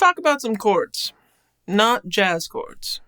talk about some chords, not jazz chords.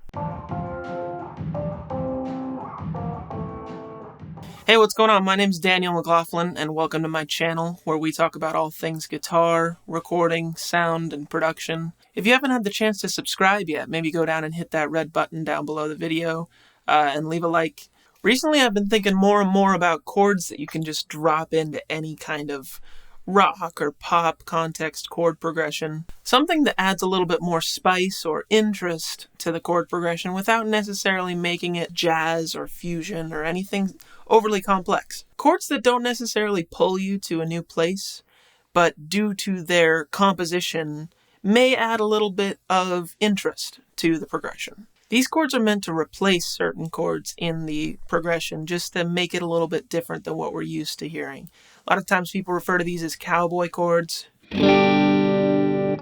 Hey, what's going on? My name's Daniel McLaughlin, and welcome to my channel where we talk about all things guitar, recording, sound, and production. If you haven't had the chance to subscribe yet, maybe go down and hit that red button down below the video and leave a like. Recently, I've been thinking more and more about chords that you can just drop into any kind of rock or pop context chord progression. Something that adds a little bit more spice or interest to the chord progression without necessarily making it jazz or fusion or anything overly complex. Chords that don't necessarily pull you to a new place, but due to their composition may add a little bit of interest to the progression. These chords are meant to replace certain chords in the progression just to make it a little bit different than what we're used to hearing. A lot of times people refer to these as cowboy chords. And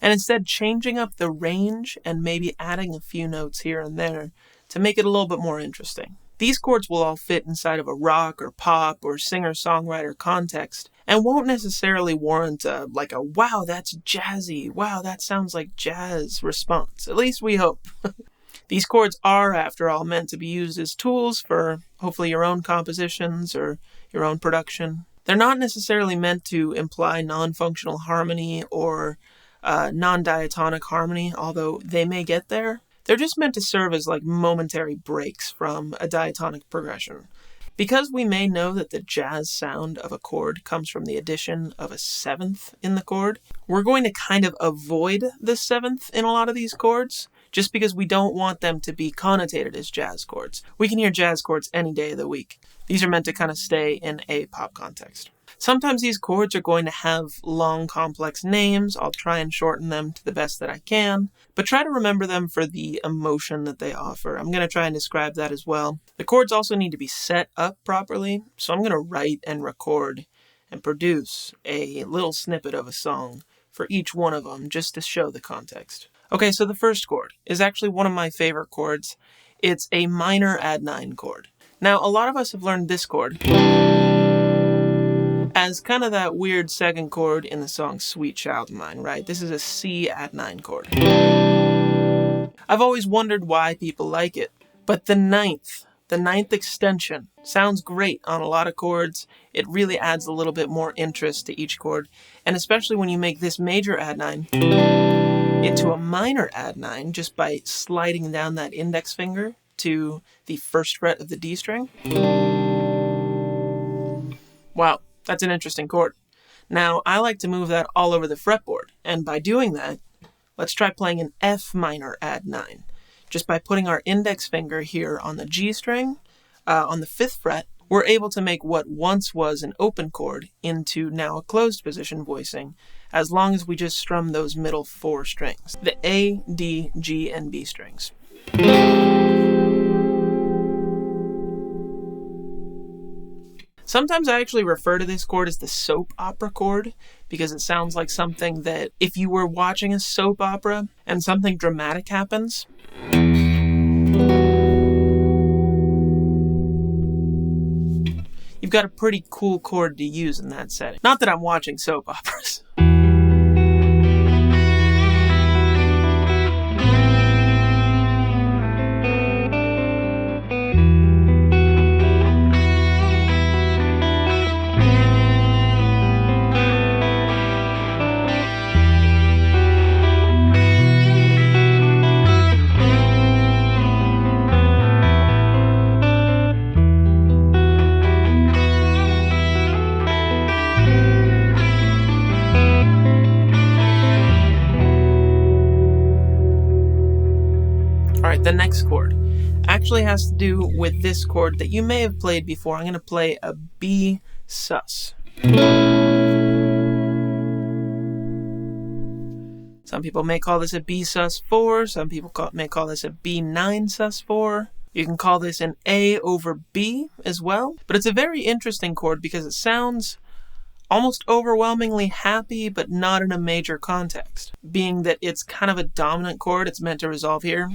instead changing up the range and maybe adding a few notes here and there to make it a little bit more interesting. These chords will all fit inside of a rock or pop or singer-songwriter context and won't necessarily warrant a wow, that's jazzy, wow, that sounds like jazz response. At least we hope. These chords are, after all, meant to be used as tools for hopefully your own compositions or your own production. They're not necessarily meant to imply non-functional harmony or non-diatonic harmony, although they may get there. They're just meant to serve as like momentary breaks from a diatonic progression. Because we may know that the jazz sound of a chord comes from the addition of a seventh in the chord, we're going to kind of avoid the seventh in a lot of these chords, just because we don't want them to be connotated as jazz chords. We can hear jazz chords any day of the week. These are meant to kind of stay in a pop context. Sometimes these chords are going to have long, complex names. I'll try and shorten them to the best that I can, but try to remember them for the emotion that they offer. I'm going to try and describe that as well. The chords also need to be set up properly, so I'm going to write and record and produce a little snippet of a song for each one of them just to show the context. Okay, so the first chord is actually one of my favorite chords. It's a minor add 9 chord. Now, a lot of us have learned this chord as kind of that weird second chord in the song Sweet Child of Mine, right? This is a C add 9 chord. I've always wondered why people like it, but the ninth extension sounds great on a lot of chords. It really adds a little bit more interest to each chord, and especially when you make this major add 9 into a minor add 9 just by sliding down that index finger to the first fret of the D string. Wow. That's an interesting chord. Now, I like to move that all over the fretboard, and by doing that, let's try playing an F minor add 9. Just by putting our index finger here on the G string, on the 5th fret, we're able to make what once was an open chord into now a closed position voicing, as long as we just strum those middle 4 strings, the A, D, G, and B strings. Sometimes I actually refer to this chord as the soap opera chord because it sounds like something that if you were watching a soap opera and something dramatic happens, you've got a pretty cool chord to use in that setting. Not that I'm watching soap operas. The next chord actually has to do with this chord that you may have played before. I'm going to play a B sus. Some people may call this a B sus 4. Some people may call this a B9 sus 4. You can call this an A over B as well. But it's a very interesting chord because it sounds almost overwhelmingly happy, but not in a major context. Being that it's kind of a dominant chord, it's meant to resolve here.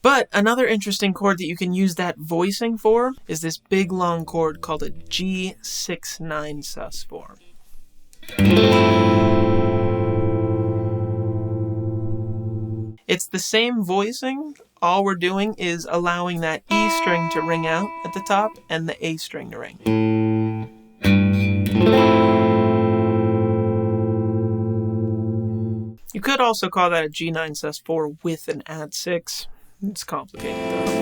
But another interesting chord that you can use that voicing for is this big long chord called a G6-9 sus4. It's the same voicing. All we're doing is allowing that E string to ring out at the top and the A string to ring. You could also call that a G9 sus4 with an add 6. It's complicated though.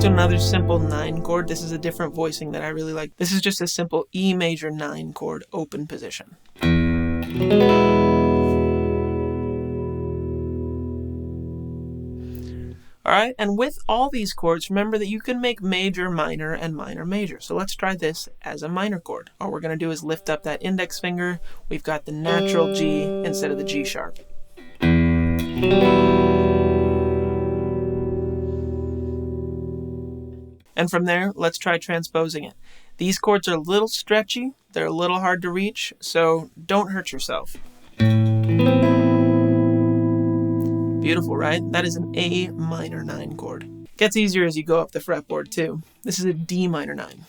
To another simple 9 chord. This is a different voicing that I really like. This is just a simple E major 9 chord open position. Alright, and with all these chords, remember that you can make major, minor, and minor, major. So let's try this as a minor chord. All we're going to do is lift up that index finger. We've got the natural G instead of the G sharp. And from there, let's try transposing it. These chords are a little stretchy, they're a little hard to reach, so don't hurt yourself. Beautiful, right? That is an A minor 9 chord. Gets easier as you go up the fretboard too. This is a D minor 9.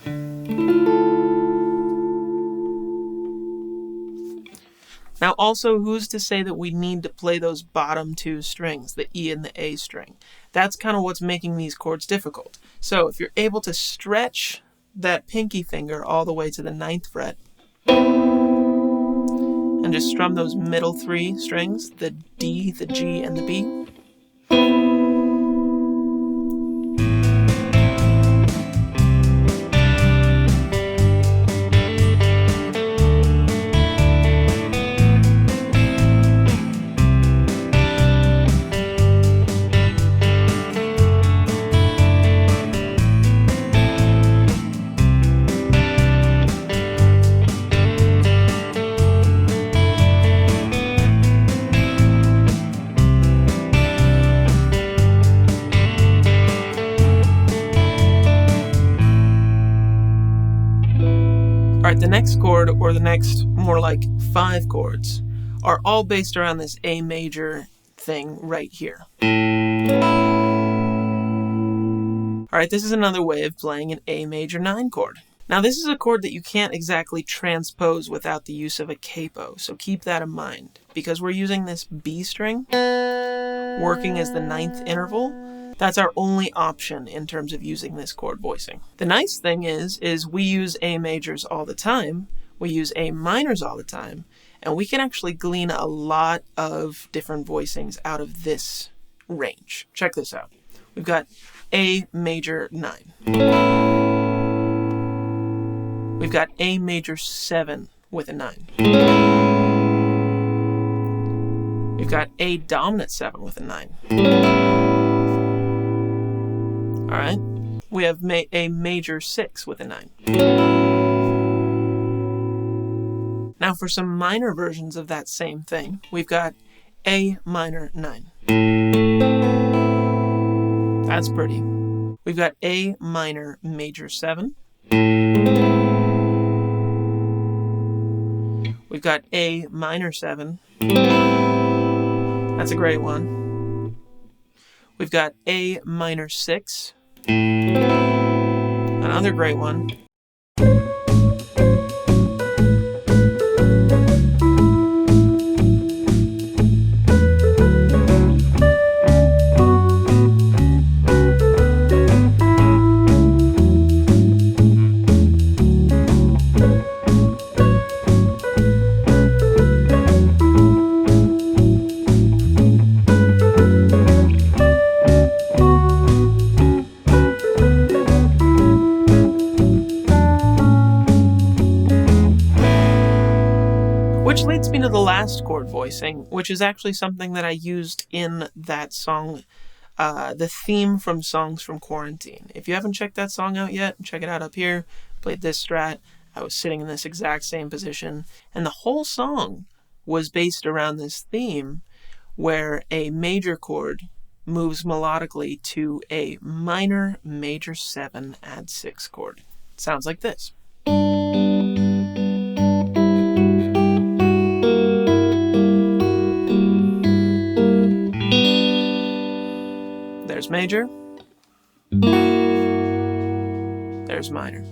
Now also, who's to say that we need to play those bottom 2 strings, the E and the A string? That's kind of what's making these chords difficult. So if you're able to stretch that pinky finger all the way to the 9th fret, and just strum those middle 3 strings, the D, the G, and the B, the next chord, or the next more like 5 chords, are all based around this A major thing right here. Alright, this is another way of playing an A major 9 chord. Now this is a chord that you can't exactly transpose without the use of a capo, so keep that in mind. Because we're using this B string working as the 9th interval, that's our only option in terms of using this chord voicing. The nice thing is we use A majors all the time, we use A minors all the time, and we can actually glean a lot of different voicings out of this range. Check this out. We've got A major 9. We've got A major 7 with a 9. We've got A dominant 7 with a 9. Alright, we have A major 6 with a 9. Now for some minor versions of that same thing, we've got A minor 9. That's pretty. We've got A minor major 7. We've got A minor 7. That's a great one. We've got A minor 6. Another great one. voicing, which is actually something that I used in that song, the theme from Songs from Quarantine. If you haven't checked that song out yet, check it out up here. Played this strat. I was sitting in this exact same position, and the whole song was based around this theme where a major chord moves melodically to a minor major 7 add 6 chord. It sounds like this. There's major. There's minor.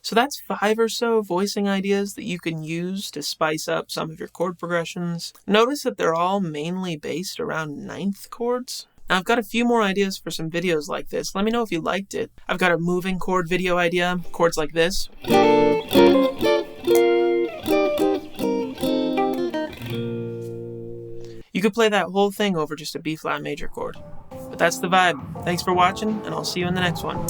So that's 5 or so voicing ideas that you can use to spice up some of your chord progressions. Notice that they're all mainly based around 9th chords. Now I've got a few more ideas for some videos like this. Let me know if you liked it. I've got a moving chord video idea, chords like this. You could play that whole thing over just a B-flat major chord. But that's the vibe. Thanks for watching, and I'll see you in the next one.